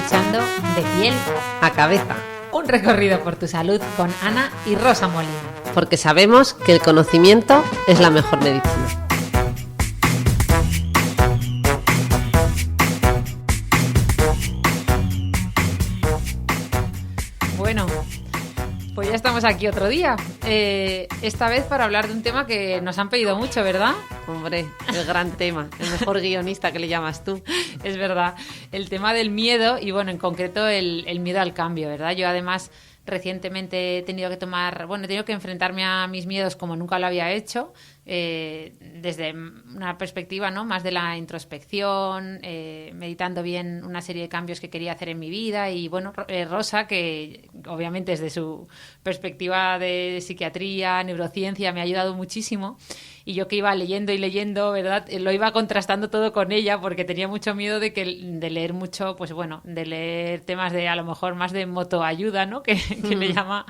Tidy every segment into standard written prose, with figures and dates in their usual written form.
escuchando De piel a cabeza. Un recorrido por tu salud con Ana y Rosa Molina. Porque sabemos que el conocimiento es la mejor medicina. Bueno, pues ya estamos aquí otro día. Esta vez para hablar de un tema que nos han pedido mucho, ¿verdad? Hombre, el gran tema, el mejor guionista que le llamas tú. Es verdad, el tema del miedo y, bueno, en concreto el miedo al cambio, ¿verdad? Yo además recientemente he tenido que enfrentarme a mis miedos como nunca lo había hecho, desde una perspectiva, ¿no?, más de la introspección, meditando bien una serie de cambios que quería hacer en mi vida. Y bueno, Rosa, que obviamente desde su perspectiva de psiquiatría, neurociencia, me ha ayudado muchísimo. Y yo que iba leyendo y leyendo, ¿verdad?, lo iba contrastando todo con ella, porque tenía mucho miedo de leer mucho, pues bueno, de leer temas de a lo mejor más de motoayuda, ¿no?, que le llama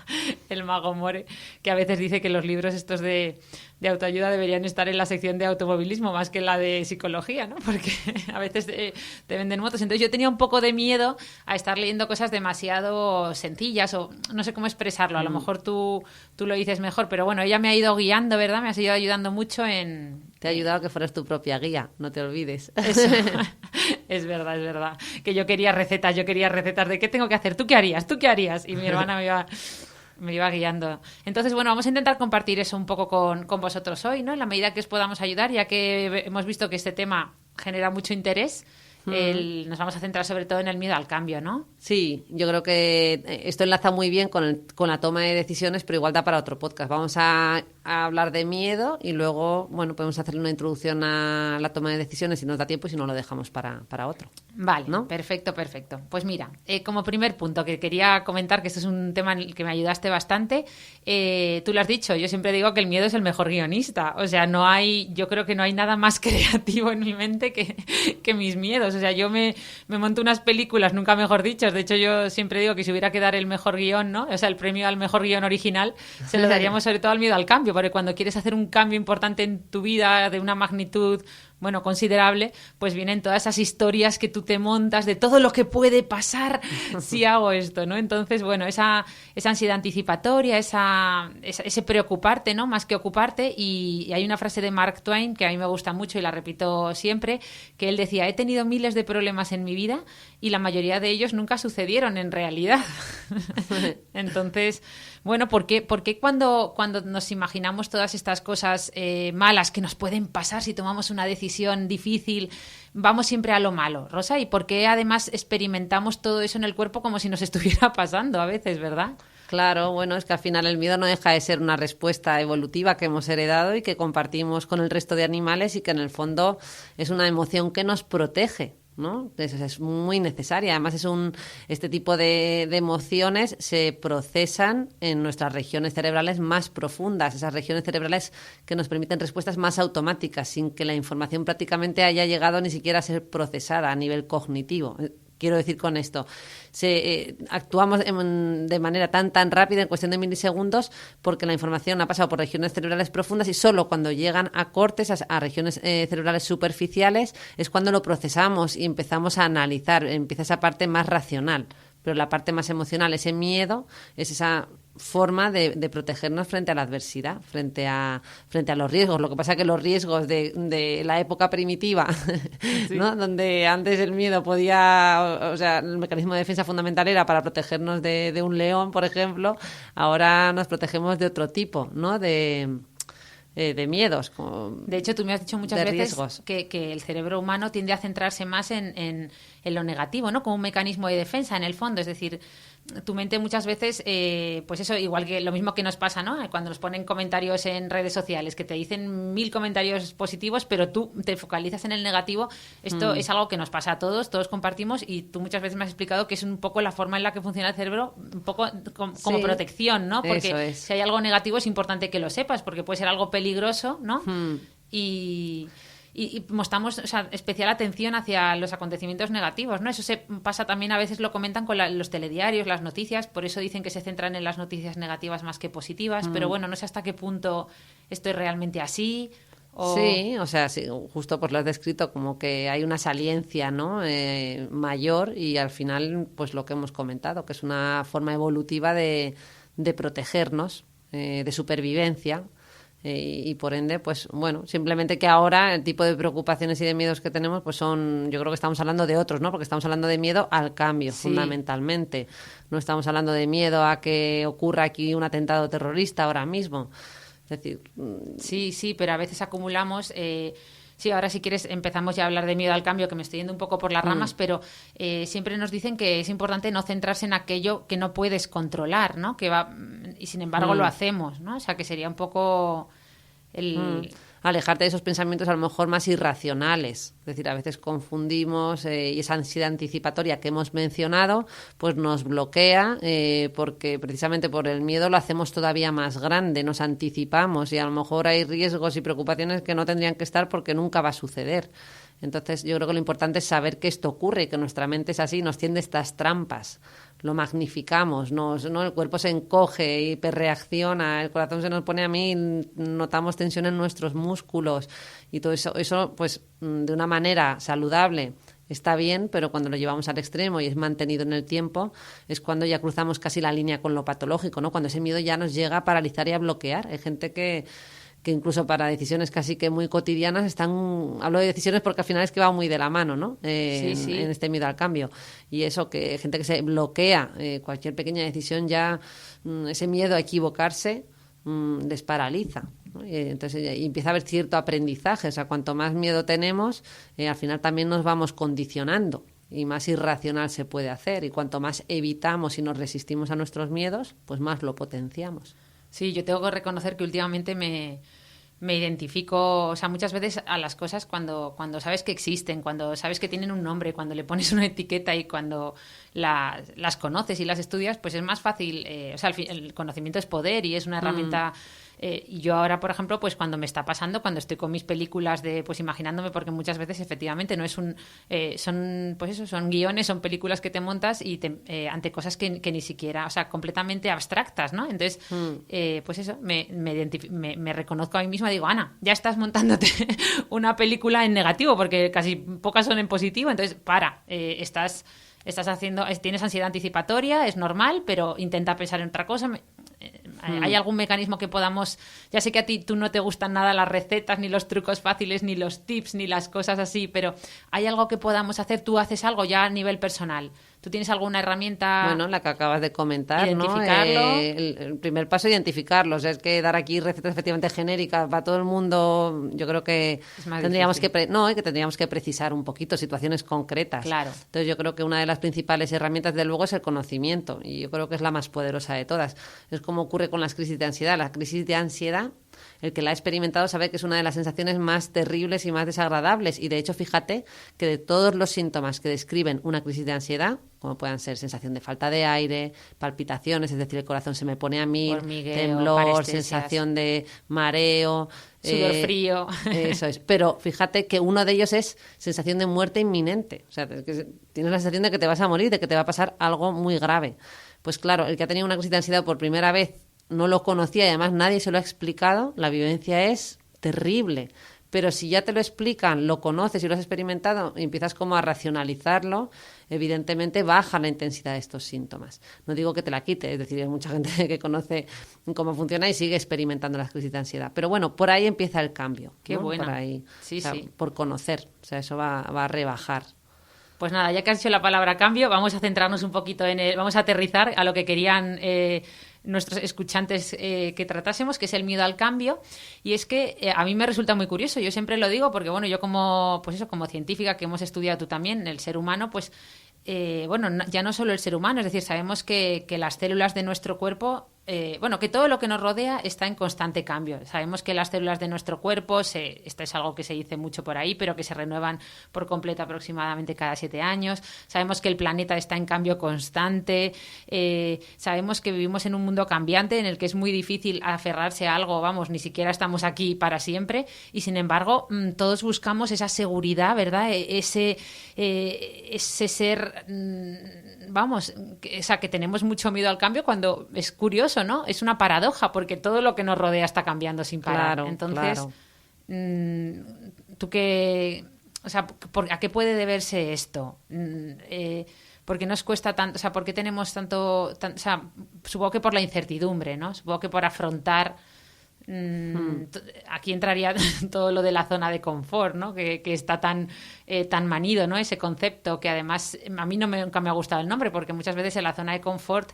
el mago More, que a veces dice que los libros estos de autoayuda deberían estar en la sección de automovilismo más que en la de psicología, ¿no? Porque a veces te venden motos. Entonces yo tenía un poco de miedo a estar leyendo cosas demasiado sencillas, o no sé cómo expresarlo. A lo mejor tú lo dices mejor, pero bueno, ella me ha ido guiando, ¿verdad? Me ha ido ayudando mucho en... Te ha ayudado a que fueras tu propia guía, no te olvides. Eso. Es verdad. Que yo quería recetas de qué tengo que hacer, ¿tú qué harías? Y mi hermana me iba guiando. Entonces, bueno, vamos a intentar compartir eso un poco con vosotros hoy, ¿no? En la medida que os podamos ayudar, ya que hemos visto que este tema genera mucho interés. Nos vamos a centrar sobre todo en el miedo al cambio, ¿no? Sí, yo creo que esto enlaza muy bien con la toma de decisiones, pero igual da para otro podcast. Vamos a hablar de miedo y luego, bueno, podemos hacer una introducción a la toma de decisiones si nos da tiempo, y si no lo dejamos para otro. Vale, ¿no? Perfecto. Pues mira, como primer punto que quería comentar, que este es un tema en el que me ayudaste bastante, tú lo has dicho, yo siempre digo que el miedo es el mejor guionista. O sea, yo creo que no hay nada más creativo en mi mente que mis miedos. O sea, yo me monto unas películas, nunca mejor dicho. De hecho, yo siempre digo que si hubiera que dar el mejor guión, ¿no?, o sea, el premio al mejor guión original, se lo daríamos sobre todo al miedo al cambio, porque cuando quieres hacer un cambio importante en tu vida de una magnitud, bueno, considerable, pues vienen todas esas historias que tú te montas de todo lo que puede pasar si hago esto, ¿no? Entonces, bueno, esa ansiedad anticipatoria, ese preocuparte, ¿no?, más que ocuparte. Y hay una frase de Mark Twain que a mí me gusta mucho y la repito siempre, que él decía: he tenido miles de problemas en mi vida y la mayoría de ellos nunca sucedieron en realidad. Entonces, bueno, ¿por qué cuando nos imaginamos todas estas cosas malas que nos pueden pasar si tomamos una decisión difícil, vamos siempre a lo malo, Rosa? ¿Y por qué además experimentamos todo eso en el cuerpo como si nos estuviera pasando a veces, verdad? Claro, bueno, es que al final el miedo no deja de ser una respuesta evolutiva que hemos heredado y que compartimos con el resto de animales, y que en el fondo es una emoción que nos protege, ¿no? Es muy necesaria. Además, este tipo de emociones se procesan en nuestras regiones cerebrales más profundas, esas regiones cerebrales que nos permiten respuestas más automáticas, sin que la información prácticamente haya llegado ni siquiera a ser procesada a nivel cognitivo. Quiero decir con esto, actuamos de manera tan rápida, en cuestión de milisegundos, porque la información ha pasado por regiones cerebrales profundas, y solo cuando llegan a cortes, a regiones cerebrales superficiales, es cuando lo procesamos y empezamos a analizar, empieza esa parte más racional. Pero la parte más emocional, ese miedo, es esa forma de protegernos frente a la adversidad, frente a los riesgos. Lo que pasa es que los riesgos de la época primitiva, sí, ¿no?, donde antes el miedo podía, o sea, el mecanismo de defensa fundamental era para protegernos de un león, por ejemplo, ahora nos protegemos de otro tipo, ¿no?, de miedos. De hecho, tú me has dicho muchas veces riesgos. Que el cerebro humano tiende a centrarse más en lo negativo, ¿no?, como un mecanismo de defensa en el fondo. Es decir, tu mente muchas veces, pues eso, igual que lo mismo que nos pasa, ¿no?, cuando nos ponen comentarios en redes sociales, que te dicen 1000 comentarios positivos, pero tú te focalizas en el negativo. Esto es algo que nos pasa a todos compartimos, y tú muchas veces me has explicado que es un poco la forma en la que funciona el cerebro, un poco como sí, protección, ¿no? Porque si hay algo negativo es importante que lo sepas, porque puede ser algo peligroso, ¿no? Y mostramos, o sea, especial atención hacia los acontecimientos negativos, ¿no? Eso se pasa también, a veces lo comentan con los telediarios, las noticias, por eso dicen que se centran en las noticias negativas más que positivas, pero bueno, no sé hasta qué punto esto es realmente así. Sí, o sea, sí, justo pues lo has descrito como que hay una saliencia, ¿no? Mayor y al final, pues lo que hemos comentado, que es una forma evolutiva de protegernos, de supervivencia. Y por ende, pues bueno, simplemente que ahora el tipo de preocupaciones y de miedos que tenemos, pues son, yo creo que estamos hablando de otros, ¿no? Porque estamos hablando de miedo al cambio, Sí. fundamentalmente. No estamos hablando de miedo a que ocurra aquí un atentado terrorista ahora mismo. Es decir, Sí, sí, pero a veces acumulamos. Sí, ahora si quieres empezamos ya a hablar de miedo al cambio, que me estoy yendo un poco por las ramas, pero siempre nos dicen que es importante no centrarse en aquello que no puedes controlar, ¿no? Que va, y sin embargo lo hacemos, ¿no? O sea, que sería un poco el... alejarte de esos pensamientos a lo mejor más irracionales. Es decir, a veces confundimos y esa ansiedad anticipatoria que hemos mencionado, pues nos bloquea porque precisamente por el miedo lo hacemos todavía más grande, nos anticipamos y a lo mejor hay riesgos y preocupaciones que no tendrían que estar porque nunca va a suceder. Entonces yo creo que lo importante es saber que esto ocurre y que nuestra mente es así, nos tiende estas trampas, lo magnificamos, ¿no? El cuerpo se encoge, hiperreacciona, el corazón se nos pone a mil, notamos tensión en nuestros músculos y todo eso pues de una manera saludable está bien, pero cuando lo llevamos al extremo y es mantenido en el tiempo es cuando ya cruzamos casi la línea con lo patológico, ¿no? Cuando ese miedo ya nos llega a paralizar y a bloquear. Hay gente que incluso para decisiones casi que muy cotidianas hablo de decisiones porque al final es que va muy de la mano, ¿no? Sí. En este miedo al cambio. Y eso, que gente que se bloquea cualquier pequeña decisión ya, ese miedo a equivocarse les paraliza, ¿no? Y entonces y empieza a haber cierto aprendizaje. O sea, cuanto más miedo tenemos, al final también nos vamos condicionando y más irracional se puede hacer. Y cuanto más evitamos y nos resistimos a nuestros miedos, pues más lo potenciamos. Sí, yo tengo que reconocer que últimamente me identifico, o sea, muchas veces a las cosas cuando sabes que existen, cuando sabes que tienen un nombre, cuando le pones una etiqueta y cuando las conoces y las estudias, pues es más fácil, o sea, el conocimiento es poder y es una herramienta... y yo ahora, por ejemplo, pues cuando me está pasando, cuando estoy con mis películas pues imaginándome, porque muchas veces efectivamente no es son, pues eso, son guiones, son películas que te montas y ante cosas que ni siquiera, o sea, completamente abstractas, ¿no? Entonces, pues eso, me reconozco a mí misma, digo, Ana, ya estás montándote una película en negativo, porque casi pocas son en positivo, entonces, estás haciendo, tienes ansiedad anticipatoria, es normal, pero intenta pensar en otra cosa. ¿Hay algún mecanismo que podamos...? Ya sé que a ti tú no te gustan nada las recetas, ni los trucos fáciles, ni los tips, ni las cosas así, pero ¿hay algo que podamos hacer? ¿Tú haces algo ya a nivel personal? ¿Tú tienes alguna herramienta? Bueno, la que acabas de comentar, identificarlo. ¿no? El primer paso es identificarlo. O sea, es que dar aquí recetas efectivamente genéricas para todo el mundo, yo creo que tendríamos que precisar un poquito situaciones concretas. Claro. Entonces yo creo que una de las principales herramientas, desde luego, es el conocimiento. Y yo creo que es la más poderosa de todas. Es como ocurre con las crisis de ansiedad. La crisis de ansiedad, el que la ha experimentado sabe que es una de las sensaciones más terribles y más desagradables. Y de hecho, fíjate que de todos los síntomas que describen una crisis de ansiedad, como puedan ser sensación de falta de aire, palpitaciones, es decir, el corazón se me pone a mil, hormigueo, temblor, parestesias, sensación de mareo, sudor frío. Eso es. Pero fíjate que uno de ellos es sensación de muerte inminente. O sea, que tienes la sensación de que te vas a morir, de que te va a pasar algo muy grave. Pues claro, el que ha tenido una crisis de ansiedad por primera vez no lo conocía y además nadie se lo ha explicado, la vivencia es terrible. Pero si ya te lo explican, lo conoces y lo has experimentado y empiezas como a racionalizarlo, evidentemente baja la intensidad de estos síntomas. No digo que te la quite, es decir, hay mucha gente que conoce cómo funciona y sigue experimentando las crisis de ansiedad. Pero bueno, por ahí empieza el cambio. Qué ¿no? bueno. Por ahí, Sí, o sea, sí. por conocer. O sea, eso va a rebajar. Pues nada, ya que has dicho la palabra cambio, vamos a centrarnos un poquito vamos a aterrizar a lo que querían nuestros escuchantes que tratásemos, que es el miedo al cambio. Y es que a mí me resulta muy curioso, yo siempre lo digo porque, bueno, yo como científica que hemos estudiado tú también, el ser humano, pues, ya no solo el ser humano, es decir, sabemos que las células de nuestro cuerpo, que todo lo que nos rodea está en constante cambio. Sabemos que las células de nuestro cuerpo, esto es algo que se dice mucho por ahí, pero que se renuevan por completo aproximadamente cada 7 años. Sabemos que el planeta está en cambio constante. Sabemos que vivimos en un mundo cambiante en el que es muy difícil aferrarse a algo, ni siquiera estamos aquí para siempre. Y sin embargo, todos buscamos esa seguridad, ¿verdad? Ese ser... que tenemos mucho miedo al cambio cuando es curioso, ¿no? Es una paradoja porque todo lo que nos rodea está cambiando sin parar. Claro, Entonces, claro. ¿Tú qué, o sea, a qué puede deberse esto? ¿Por qué nos cuesta tanto? O sea, ¿por qué tenemos tanto, o sea, supongo que por la incertidumbre, ¿no? Supongo que por afrontar. Aquí entraría todo lo de la zona de confort, ¿no? Que está tan manido, ¿no? Ese concepto que además a mí nunca me ha gustado el nombre, porque muchas veces en la zona de confort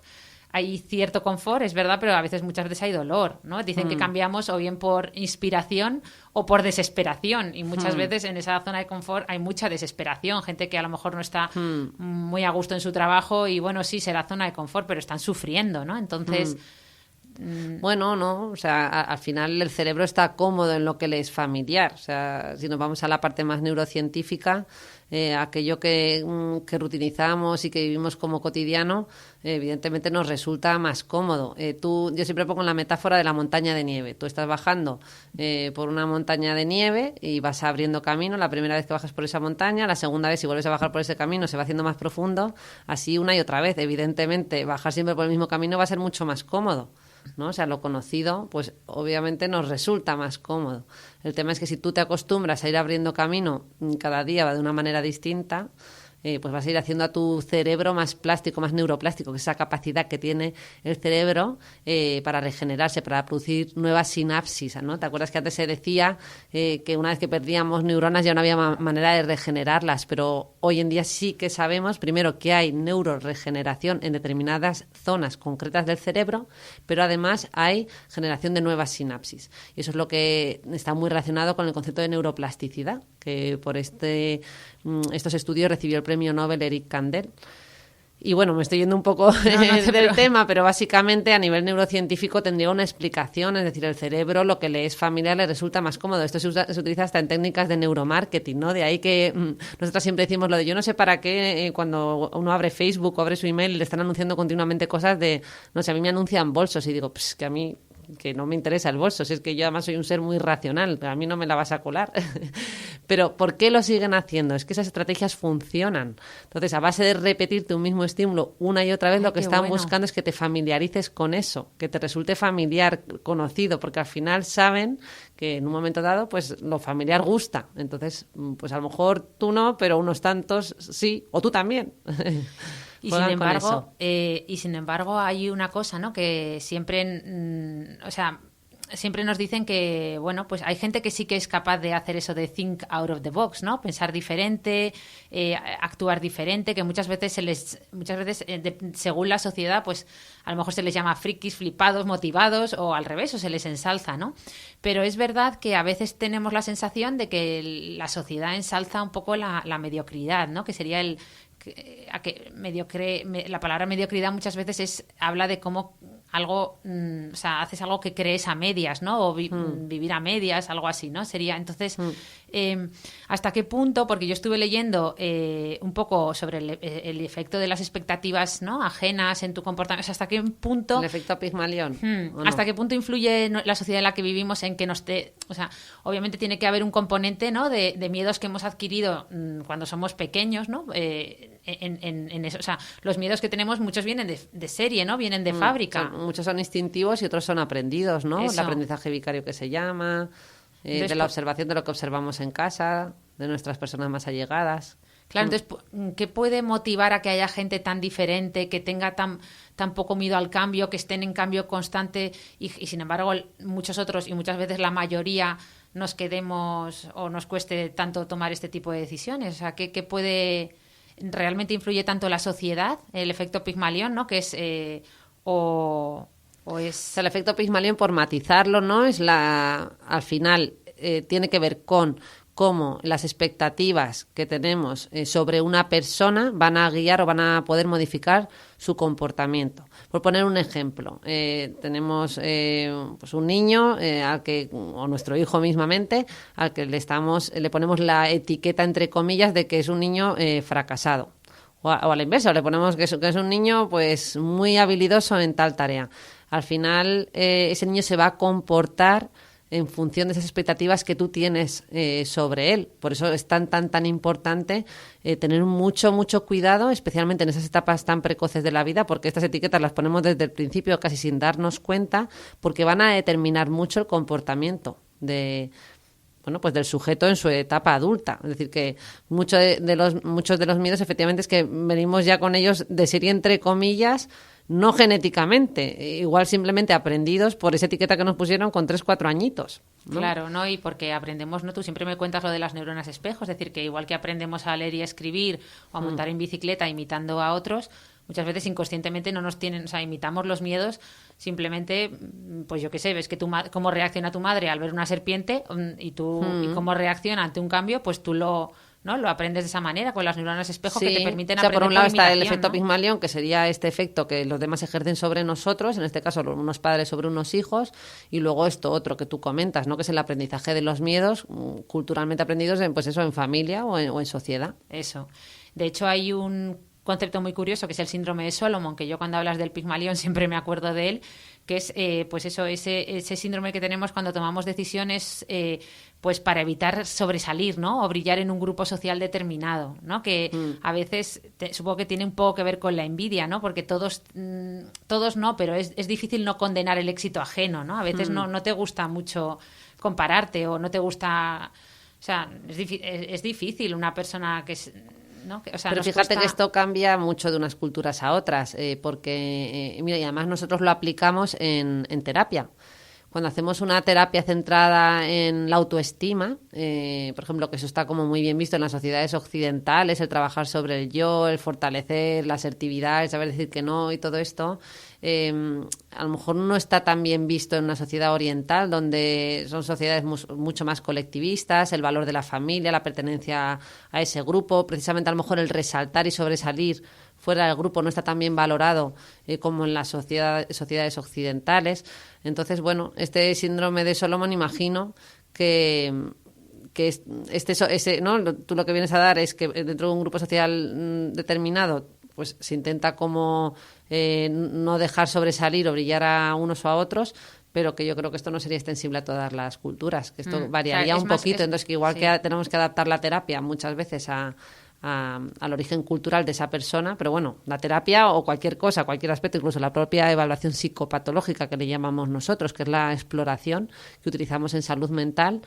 hay cierto confort, es verdad, pero a veces muchas veces hay dolor, ¿no? Dicen que cambiamos o bien por inspiración o por desesperación, y muchas veces en esa zona de confort hay mucha desesperación, gente que a lo mejor no está muy a gusto en su trabajo y bueno, sí, será zona de confort, pero están sufriendo, ¿no? Entonces... Bueno, no, o sea, al final el cerebro está cómodo en lo que le es familiar. O sea, si nos vamos a la parte más neurocientífica, aquello que rutinizamos y que vivimos como cotidiano, evidentemente nos resulta más cómodo. Yo siempre pongo la metáfora de la montaña de nieve. Tú estás bajando por una montaña de nieve y vas abriendo camino. La primera vez que bajas por esa montaña, la segunda vez si vuelves a bajar por ese camino se va haciendo más profundo, así una y otra vez. Evidentemente, bajar siempre por el mismo camino va a ser mucho más cómodo, ¿no? O sea, lo conocido, pues obviamente nos resulta más cómodo. El tema es que si tú te acostumbras a ir abriendo camino cada día de una manera distinta, pues vas a ir haciendo a tu cerebro más plástico, más neuroplástico, que es esa capacidad que tiene el cerebro para regenerarse, para producir nuevas sinapsis, ¿no? ¿Te acuerdas que antes se decía que una vez que perdíamos neuronas ya no había manera de regenerarlas? Pero hoy en día sí que sabemos, primero, que hay neuroregeneración en determinadas zonas concretas del cerebro, pero además hay generación de nuevas sinapsis. Y eso es lo que está muy relacionado con el concepto de neuroplasticidad, que por estos estudios recibió el premio Nobel Eric Kandel. Y bueno, me estoy yendo un poco del tema, pero básicamente a nivel neurocientífico tendría una explicación, es decir, el cerebro, lo que le es familiar, le resulta más cómodo. Esto se utiliza hasta en técnicas de neuromarketing, ¿no? De ahí que nosotros siempre decimos lo de yo no sé para qué cuando uno abre Facebook o abre su email le están anunciando continuamente cosas de, no sé, a mí me anuncian bolsos y digo, que a mí que no me interesa el bolso, si es que yo además soy un ser muy racional, a mí no me la vas a colar. Pero ¿por qué lo siguen haciendo? Es que esas estrategias funcionan. Entonces, a base de repetirte un mismo estímulo una y otra vez, lo que están buscando es que te familiarices con eso, que te resulte familiar, conocido, porque al final saben que en un momento dado, pues lo familiar gusta. Entonces, pues a lo mejor tú no, pero unos tantos sí, o tú también. Y sin embargo hay una cosa, ¿no? Que siempre, o sea, siempre nos dicen que, bueno, pues hay gente que sí que es capaz de hacer eso de think out of the box, ¿no? Pensar diferente, actuar diferente, que muchas veces según la sociedad, pues a lo mejor se les llama frikis, flipados, motivados, o al revés, o se les ensalza, ¿no? Pero es verdad que a veces tenemos la sensación de que la sociedad ensalza un poco la mediocridad, ¿no? Que sería la palabra mediocridad muchas veces habla de cómo algo, o sea, haces algo que crees a medias, ¿no? O vivir a medias, algo así, ¿no? Sería, entonces, ¿hasta qué punto? Porque yo estuve leyendo un poco sobre el efecto de las expectativas, ¿no? Ajenas en tu comportamiento. O sea, ¿hasta qué punto? El efecto Pigmalión. ¿Hasta qué punto influye la sociedad en la que vivimos en que o sea, obviamente tiene que haber un componente, ¿no? De miedos que hemos adquirido cuando somos pequeños, ¿no? En eso, o sea, los miedos que tenemos muchos vienen de serie, ¿no? Vienen de fábrica. Muchos son instintivos y otros son aprendidos, ¿no? Eso. El aprendizaje vicario que se llama, de la observación de lo que observamos en casa, de nuestras personas más allegadas. Claro, entonces, ¿qué puede motivar a que haya gente tan diferente, que tenga tan poco miedo al cambio, que estén en cambio constante y sin embargo muchos otros y muchas veces la mayoría nos quedemos o nos cueste tanto tomar este tipo de decisiones? O sea, ¿qué puede... ¿Realmente influye tanto la sociedad, el efecto Pigmalión, ¿no? Que es... o es... El efecto Pigmalión, por matizarlo, ¿no? Al final tiene que ver con cómo las expectativas que tenemos sobre una persona van a guiar o van a poder modificar su comportamiento. Por poner un ejemplo, tenemos pues un niño o nuestro hijo mismamente, al que le ponemos la etiqueta, entre comillas, de que es un niño fracasado. O a la inversa, le ponemos que es un niño pues muy habilidoso en tal tarea. Al final, ese niño se va a comportar en función de esas expectativas que tú tienes sobre él. Por eso es tan importante tener mucho cuidado, especialmente en esas etapas tan precoces de la vida, porque estas etiquetas las ponemos desde el principio casi sin darnos cuenta, porque van a determinar mucho el comportamiento de bueno, pues del sujeto en su etapa adulta. Es decir, que muchos de los miedos efectivamente es que venimos ya con ellos de serie entre comillas, no genéticamente, igual simplemente aprendidos por esa etiqueta que nos pusieron con 3, 4 añitos, ¿no? Claro, ¿no? Y porque aprendemos, ¿no? Tú siempre me cuentas lo de las neuronas espejo, es decir, que igual que aprendemos a leer y a escribir o a montar en bicicleta imitando a otros, muchas veces inconscientemente no nos tienen, o sea, imitamos los miedos simplemente, pues yo qué sé, ves que cómo reacciona tu madre al ver una serpiente y tú y cómo reacciona ante un cambio, pues tú lo aprendes de esa manera, con las neuronas espejo que te permiten aprender. Por un lado está el imitación, efecto ¿no? Pigmalión, que sería este efecto que los demás ejercen sobre nosotros, en este caso unos padres sobre unos hijos, y luego esto otro que tú comentas, ¿no? Que es el aprendizaje de los miedos culturalmente aprendidos pues eso, en familia o en sociedad. Eso. De hecho, hay un concepto muy curioso que es el síndrome de Solomon, que yo cuando hablas del Pigmalión siempre me acuerdo de él, que es pues eso, ese síndrome que tenemos cuando tomamos decisiones pues para evitar sobresalir, ¿no? O brillar en un grupo social determinado, ¿no? Que a veces supongo que tiene un poco que ver con la envidia, ¿no? Porque todos no, pero es difícil no condenar el éxito ajeno, ¿no? A veces no te gusta mucho compararte o no te gusta... O sea, es difícil una persona que es... ¿no? O sea, pero fíjate que esto cambia mucho de unas culturas a otras, porque, mira, y además nosotros lo aplicamos en terapia. Cuando hacemos una terapia centrada en la autoestima, por ejemplo, que eso está como muy bien visto en las sociedades occidentales, el trabajar sobre el yo, el fortalecer la asertividad, el saber decir que no y todo esto, a lo mejor no está tan bien visto en una sociedad oriental, donde son sociedades mucho más colectivistas, el valor de la familia, la pertenencia a ese grupo, precisamente a lo mejor el resaltar y sobresalir fuera del grupo no está tan bien valorado como en las sociedades occidentales. Entonces, bueno, este síndrome de Solomon, imagino que ¿no? Tú lo que vienes a dar es que dentro de un grupo social determinado pues se intenta como no dejar sobresalir o brillar a unos o a otros, pero que yo creo que esto no sería extensible a todas las culturas, que esto variaría un poquito, entonces que igual que tenemos que adaptar la terapia muchas veces al origen cultural de esa persona, pero bueno, la terapia o cualquier cosa, cualquier aspecto, incluso la propia evaluación psicopatológica que le llamamos nosotros, que es la exploración que utilizamos en salud mental,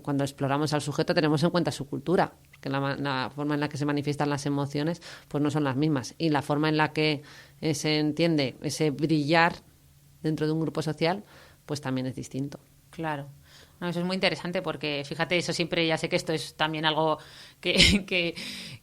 cuando exploramos al sujeto tenemos en cuenta su cultura, porque la forma en la que se manifiestan las emociones pues no son las mismas, y la forma en la que se entiende ese brillar dentro de un grupo social pues también es distinto. Claro. No, eso es muy interesante porque, fíjate, eso siempre, ya sé que esto es también algo que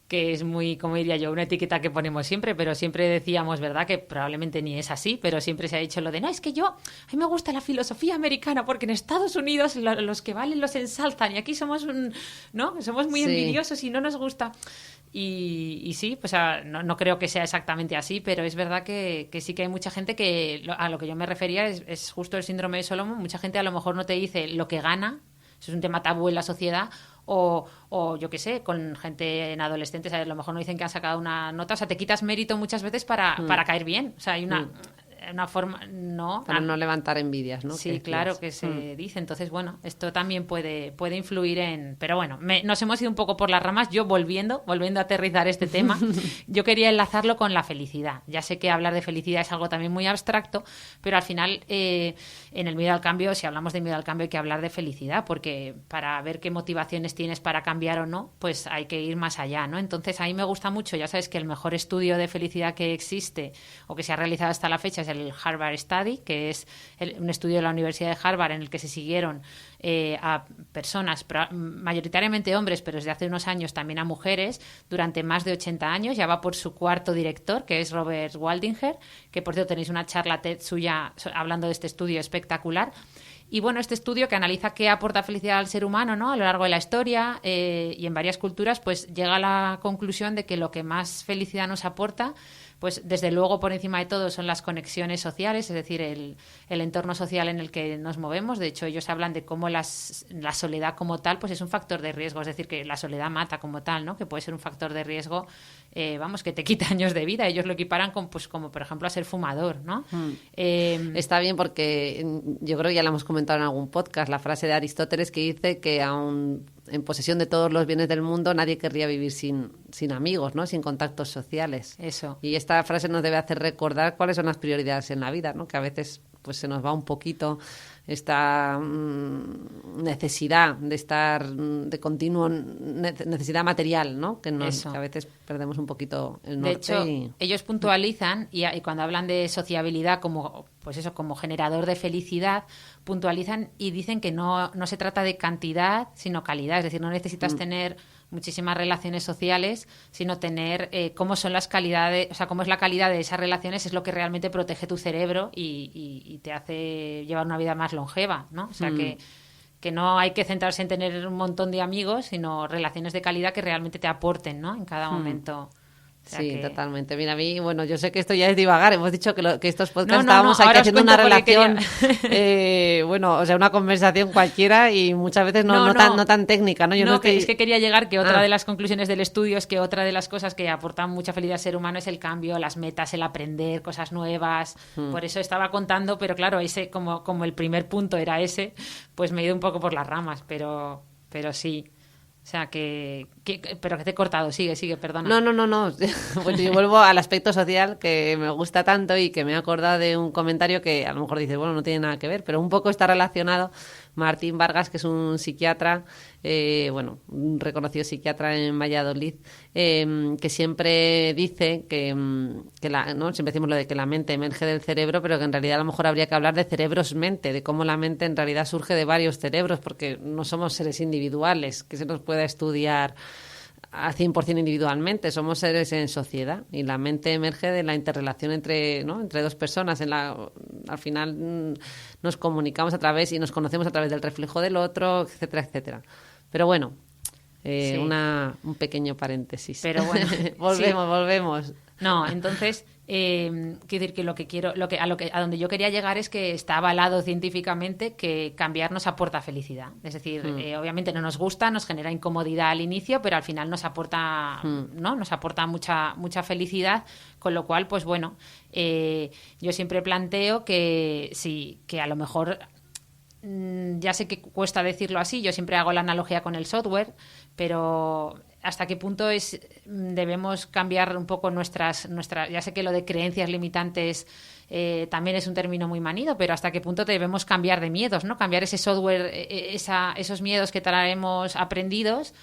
es muy, como diría yo, una etiqueta que ponemos siempre, pero siempre decíamos, ¿verdad?, que probablemente ni es así, pero siempre se ha dicho lo de, no, es que a mí me gusta la filosofía americana porque en Estados Unidos los que valen los ensalzan y aquí somos somos muy envidiosos y no nos gusta. Y sí, pues no creo que sea exactamente así, pero es verdad que sí que hay mucha gente que, a lo que yo me refería, es justo el síndrome de Solomon. Mucha gente a lo mejor no te dice lo que gana, eso es un tema tabú en la sociedad, o yo qué sé, con gente en adolescentes, a lo mejor no dicen que han sacado una nota, o sea, te quitas mérito muchas veces para caer bien, o sea, hay una forma, ¿no? Para no levantar envidias, ¿no? Sí, claro que se dice. Entonces, bueno, esto también puede influir en... Pero bueno, nos hemos ido un poco por las ramas. Yo volviendo a aterrizar este tema, yo quería enlazarlo con la felicidad. Ya sé que hablar de felicidad es algo también muy abstracto, pero al final, en el miedo al cambio, si hablamos de miedo al cambio, hay que hablar de felicidad, porque para ver qué motivaciones tienes para cambiar o no, pues hay que ir más allá, ¿no? Entonces, a mí me gusta mucho, ya sabes que el mejor estudio de felicidad que existe o que se ha realizado hasta la fecha es el Harvard Study, que es un estudio de la Universidad de Harvard en el que se siguieron a personas, mayoritariamente hombres, pero desde hace unos años también a mujeres, durante más de 80 años. Ya va por su cuarto director, que es Robert Waldinger, que por cierto tenéis una charla TED suya hablando de este estudio espectacular. Y bueno, este estudio que analiza qué aporta felicidad al ser humano, ¿no?, a lo largo de la historia y en varias culturas, pues llega a la conclusión de que lo que más felicidad nos aporta, pues desde luego por encima de todo son las conexiones sociales, es decir, el entorno social en el que nos movemos. De hecho, ellos hablan de cómo la soledad como tal pues es un factor de riesgo, es decir, que la soledad mata como tal, ¿no?, que puede ser un factor de riesgo, que te quita años de vida. Ellos lo equiparan con, pues, como por ejemplo a ser fumador, ¿no? Está bien porque yo creo que ya lo hemos comentado en algún podcast, la frase de Aristóteles que dice que aún en posesión de todos los bienes del mundo nadie querría vivir sin amigos, ¿no?, sin contactos sociales. Eso. Y esta frase nos debe hacer recordar cuáles son las prioridades en la vida, ¿no?, que a veces pues se nos va un poquito esta necesidad de estar de continuo, necesidad material, ¿no? Que a veces perdemos un poquito el norte. De hecho, ellos puntualizan y cuando hablan de sociabilidad como, pues eso, como generador de felicidad, puntualizan y dicen que no se trata de cantidad, sino calidad. Es decir, no necesitas tener muchísimas relaciones sociales, sino tener cómo son las calidades, o sea, cómo es la calidad de esas relaciones, es lo que realmente protege tu cerebro y te hace llevar una vida más longeva, ¿no? O sea, que no hay que centrarse en tener un montón de amigos, sino relaciones de calidad que realmente te aporten, ¿no? En cada momento. O sea sí, totalmente. Mira, a mí, bueno, yo sé que esto ya es divagar. Hemos dicho que estos podcasts estábamos aquí haciendo una relación, bueno, o sea, una conversación cualquiera y muchas veces no tan técnica, ¿no? Es que quería llegar que otra de las conclusiones del estudio es que otra de las cosas que aportan mucha felicidad al ser humano es el cambio, las metas, el aprender cosas nuevas. Por eso estaba contando, pero claro, ese como el primer punto era ese, pues me he ido un poco por las ramas, pero sí. O sea, pero que te he cortado. Sigue, perdona. No. Bueno, yo vuelvo al aspecto social que me gusta tanto y que me he acordado de un comentario que a lo mejor dices, bueno, no tiene nada que ver, pero un poco está relacionado. Martín Vargas, que es un psiquiatra, un reconocido psiquiatra en Valladolid, que siempre dice ¿no? Siempre decimos lo de que la mente emerge del cerebro, pero que en realidad a lo mejor habría que hablar de cerebros-mente, de cómo la mente en realidad surge de varios cerebros, porque no somos seres individuales, que se nos pueda estudiar al 100% individualmente, somos seres en sociedad y la mente emerge de la interrelación entre dos personas. Al final nos comunicamos y nos conocemos a través del reflejo del otro, etcétera, etcétera. Pero bueno, sí. Un pequeño paréntesis. Pero bueno, volvemos. No, entonces quiero decir que a donde yo quería llegar es que está avalado científicamente que cambiar nos aporta felicidad. Es decir, obviamente no nos gusta, nos genera incomodidad al inicio, pero al final nos aporta, ¿no? Nos aporta mucha felicidad, con lo cual, pues bueno, yo siempre planteo que sí, que a lo mejor ya sé que cuesta decirlo así, yo siempre hago la analogía con el software, pero ¿hasta qué punto debemos cambiar un poco nuestras ya sé que lo de creencias limitantes también es un término muy manido, pero ¿hasta qué punto debemos cambiar de miedos, ¿no? Cambiar ese software, esos miedos que traemos aprendidos,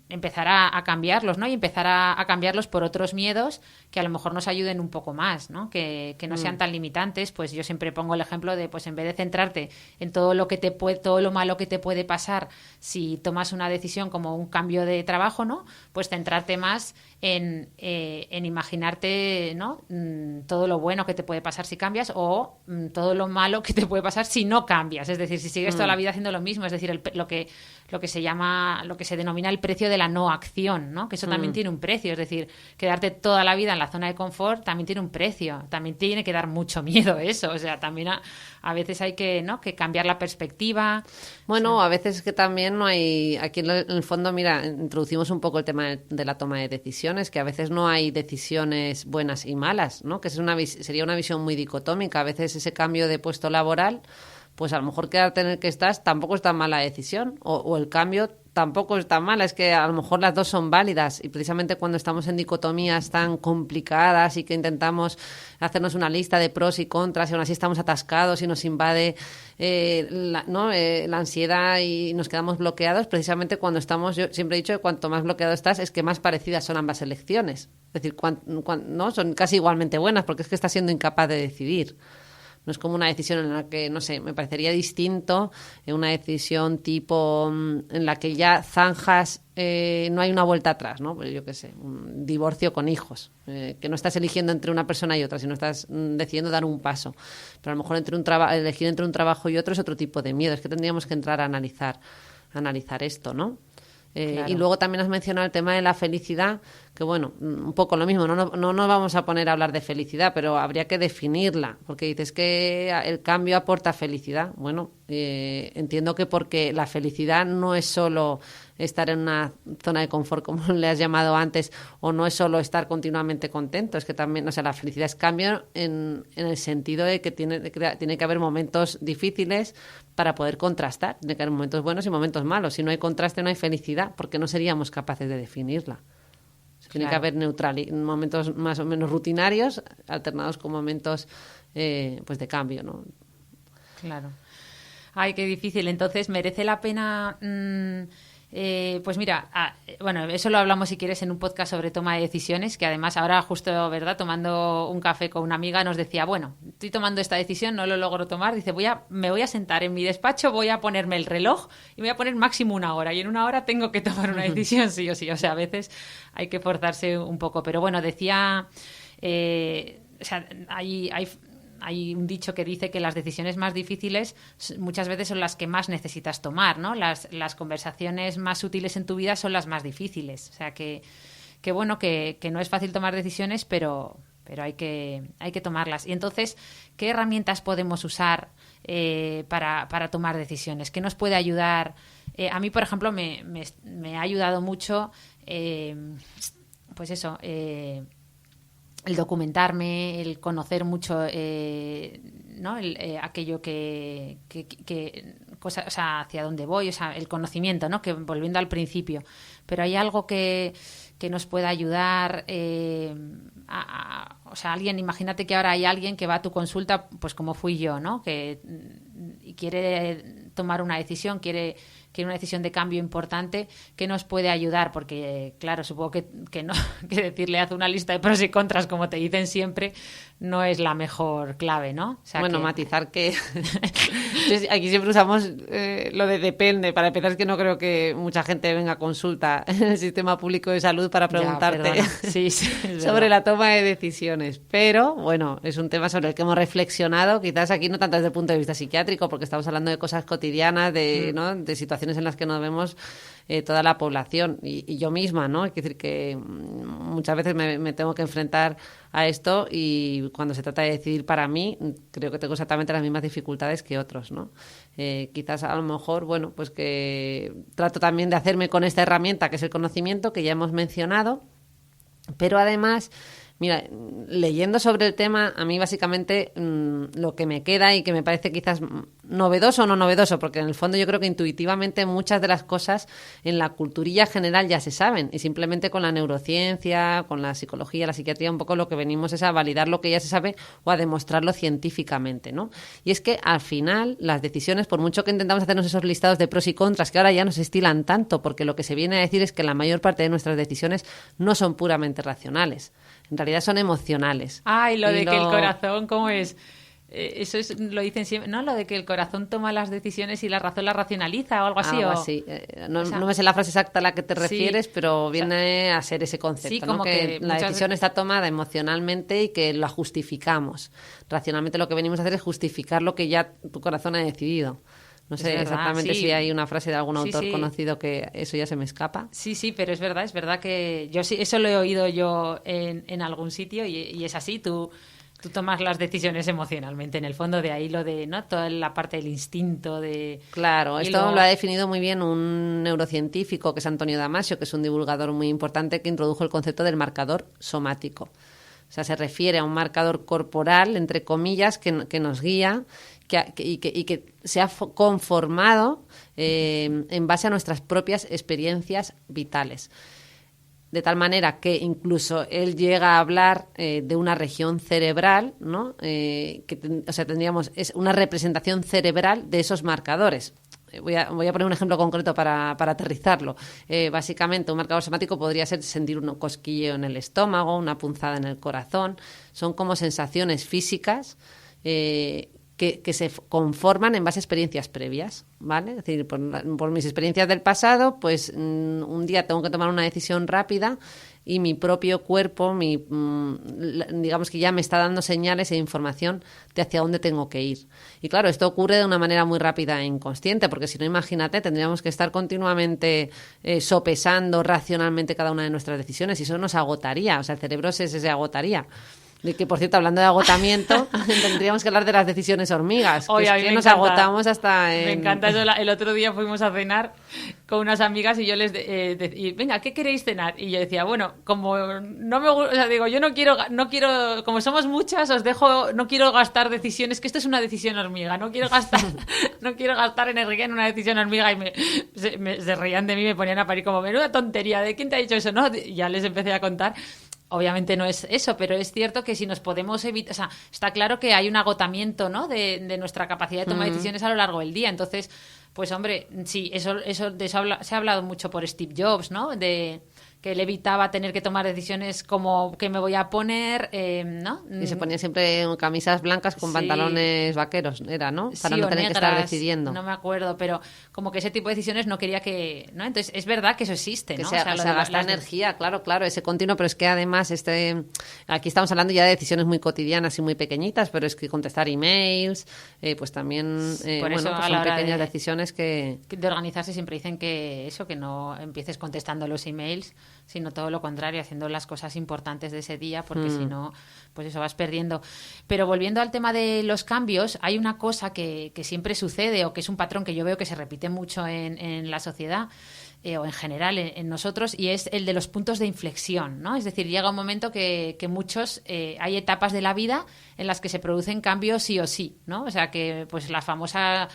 empezar a cambiarlos, ¿no? Y empezar a cambiarlos por otros miedos que a lo mejor nos ayuden un poco más, ¿no? Que no sean tan limitantes. Pues yo siempre pongo el ejemplo de, pues en vez de centrarte en todo lo malo que te puede pasar si tomas una decisión como un cambio de trabajo, ¿no? Pues centrarte más en imaginarte, ¿no? Todo lo bueno que te puede pasar si cambias o todo lo malo que te puede pasar si no cambias. Es decir, si sigues toda la vida haciendo lo mismo, es decir, lo que se denomina el precio de la no acción, ¿no? Que eso también tiene un precio, es decir, quedarte toda la vida en la zona de confort también tiene un precio, también tiene que dar mucho miedo eso, o sea, también a veces hay que, ¿no? Que cambiar la perspectiva. Bueno, a veces que también no hay, aquí en el fondo, mira, introducimos un poco el tema de la toma de decisiones, que a veces no hay decisiones buenas y malas, ¿no? Que sería una visión muy dicotómica, a veces ese cambio de puesto laboral, pues a lo mejor quedarte en el que estás tampoco es tan mala decisión, o el cambio tampoco es tan mala, es que a lo mejor las dos son válidas y precisamente cuando estamos en dicotomías tan complicadas y que intentamos hacernos una lista de pros y contras y aún así estamos atascados y nos invade la ansiedad y nos quedamos bloqueados, precisamente cuando estamos, yo siempre he dicho que cuanto más bloqueado estás es que más parecidas son ambas elecciones, es decir, no son casi igualmente buenas porque es que estás siendo incapaz de decidir. No es como una decisión en la que, no sé, me parecería distinto una decisión tipo en la que ya zanjas, no hay una vuelta atrás, ¿no? Pues yo qué sé, un divorcio con hijos, que no estás eligiendo entre una persona y otra, sino estás decidiendo dar un paso. Pero a lo mejor elegir entre un trabajo y otro es otro tipo de miedo. Es que tendríamos que entrar a analizar esto, ¿no? Claro. Y luego también has mencionado el tema de la felicidad, que bueno, un poco lo mismo, no nos vamos a poner a hablar de felicidad, pero habría que definirla, porque dices que el cambio aporta felicidad. Bueno, entiendo que porque la felicidad no es solo estar en una zona de confort, como le has llamado antes, o no es solo estar continuamente contento, es que también, o sea, la felicidad es cambio en el sentido de que tiene que haber momentos difíciles para poder contrastar, tiene que haber momentos buenos y momentos malos. Si no hay contraste, no hay felicidad, porque no seríamos capaces de definirla. Tiene que haber momentos más o menos rutinarios, alternados con momentos pues de cambio, ¿no? Claro. Ay, qué difícil. Entonces, ¿merece la pena...? Pues mira, bueno, eso lo hablamos si quieres en un podcast sobre toma de decisiones, que además ahora justo, ¿verdad?, tomando un café con una amiga nos decía, bueno, estoy tomando esta decisión, no lo logro tomar, dice, me voy a sentar en mi despacho, voy a ponerme el reloj y me voy a poner máximo 1 hora y en 1 hora tengo que tomar una decisión sí o sí. O sea, a veces hay que forzarse un poco. Pero bueno, decía, o sea, hay un dicho que dice que las decisiones más difíciles muchas veces son las que más necesitas tomar, ¿no? Las conversaciones más útiles en tu vida son las más difíciles. O sea, que bueno, que no es fácil tomar decisiones, pero hay que tomarlas. Y entonces, ¿qué herramientas podemos usar para tomar decisiones? ¿Qué nos puede ayudar? A mí, por ejemplo, me ha ayudado mucho, pues eso, el documentarme, el conocer mucho, ¿no? Aquello que cosa, o sea, hacia dónde voy, o sea, el conocimiento, ¿no? Que volviendo al principio. Pero hay algo que nos pueda ayudar, o sea, imagínate que ahora hay alguien que va a tu consulta, pues como fui yo, ¿no? Y quiere tomar una decisión, quiere una decisión de cambio importante, que nos puede ayudar, porque claro, supongo que no, que decirle haz una lista de pros y contras como te dicen siempre no es la mejor clave, ¿no? O sea, bueno, matizar que aquí siempre usamos lo de depende, para empezar, es que no creo que mucha gente venga a consulta en el sistema público de salud para preguntarte sí, sobre la toma de decisiones, pero bueno, es un tema sobre el que hemos reflexionado, quizás aquí no tanto desde el punto de vista psiquiátrico, porque estamos hablando de cosas cotidianas, ¿no? De situaciones en las que nos vemos toda la población y yo misma, ¿no? Es decir, que muchas veces me tengo que enfrentar a esto y cuando se trata de decidir para mí, creo que tengo exactamente las mismas dificultades que otros, ¿no? Quizás a lo mejor, bueno, pues que trato también de hacerme con esta herramienta que es el conocimiento que ya hemos mencionado, pero además... Mira, leyendo sobre el tema, a mí básicamente lo que me queda y que me parece quizás novedoso o no novedoso, porque en el fondo yo creo que intuitivamente muchas de las cosas en la culturilla general ya se saben y simplemente con la neurociencia, con la psicología, la psiquiatría, un poco lo que venimos es a validar lo que ya se sabe o a demostrarlo científicamente, ¿no? Y es que al final las decisiones, por mucho que intentamos hacernos esos listados de pros y contras que ahora ya nos estilan tanto, porque lo que se viene a decir es que la mayor parte de nuestras decisiones no son puramente racionales. En realidad son emocionales. Ay, que el corazón, ¿cómo es? Eso lo dicen siempre, ¿no? Lo de que el corazón toma las decisiones y la razón las racionaliza o algo así. Algo así. No me sé la frase exacta a la que te refieres, pero viene a ser ese concepto, sí, ¿no? como que la decisión está tomada emocionalmente y que la justificamos. Racionalmente lo que venimos a hacer es justificar lo que ya tu corazón ha decidido. No sé exactamente si hay una frase de algún autor conocido que eso ya se me escapa. Sí, pero es verdad que yo sí, eso lo he oído yo en algún sitio y es así, tú tomas las decisiones emocionalmente, en el fondo de ahí lo de, ¿no? Toda la parte del instinto de... Claro, esto lo ha definido muy bien un neurocientífico que es Antonio Damasio, que es un divulgador muy importante que introdujo el concepto del marcador somático. O sea, se refiere a un marcador corporal, entre comillas, que nos guía y que se ha conformado en base a nuestras propias experiencias vitales. De tal manera que incluso él llega a hablar de una región cerebral, ¿no? Tendríamos una representación cerebral de esos marcadores. Voy a poner un ejemplo concreto para aterrizarlo. Básicamente, un marcador somático podría ser sentir un cosquilleo en el estómago, una punzada en el corazón. Son como sensaciones físicas que se conforman en base a experiencias previas, ¿vale? Es decir, por mis experiencias del pasado, pues un día tengo que tomar una decisión rápida y mi propio cuerpo, digamos que ya me está dando señales e información de hacia dónde tengo que ir. Y claro, esto ocurre de una manera muy rápida e inconsciente, porque si no, imagínate, tendríamos que estar continuamente sopesando racionalmente cada una de nuestras decisiones y eso nos agotaría, o sea, el cerebro se agotaría. De que, por cierto, hablando de agotamiento, tendríamos que hablar de las decisiones hormigas. Oye, que nos agotamos hasta en... Me encanta eso. El otro día fuimos a cenar con unas amigas y yo les decía, venga, ¿qué queréis cenar? Y yo decía, bueno, como no me gusta, o sea, digo, yo no quiero, como somos muchas, os dejo, no quiero gastar decisiones, que esto es una decisión hormiga, no quiero gastar energía en una decisión hormiga y se reían de mí, me ponían a parir como, menuda tontería, ¿de quién te ha dicho eso? No, y ya les empecé a contar. obviamente no es eso, pero es cierto que si nos podemos evitar, o sea, está claro que hay un agotamiento, ¿no? de nuestra capacidad de tomar decisiones a lo largo del día. Entonces, pues hombre, sí, de eso se ha hablado mucho por Steve Jobs, ¿no? De que él evitaba tener que tomar decisiones como qué me voy a poner, ¿no? Y se ponía siempre camisas blancas con pantalones vaqueros, era, ¿no? Para sí, no tener negras, que estar decidiendo. No me acuerdo, pero como que ese tipo de decisiones no quería que, ¿no? Entonces, es verdad que eso existe, que ¿no? se gasta energía, claro, ese continuo, pero es que además aquí estamos hablando ya de decisiones muy cotidianas y muy pequeñitas, pero es que contestar emails, pues también, por eso, pues son pequeñas decisiones que... De organizarse siempre dicen que eso, que no empieces contestando los emails, sino todo lo contrario, haciendo las cosas importantes de ese día, porque si no, pues eso vas perdiendo. Pero volviendo al tema de los cambios, hay una cosa que siempre sucede, o que es un patrón que yo veo que se repite mucho en la sociedad, o en general en nosotros, y es el de los puntos de inflexión, ¿no? Es decir, llega un momento que muchos, hay etapas de la vida en las que se producen cambios sí o sí, ¿no? O sea, que pues la famosa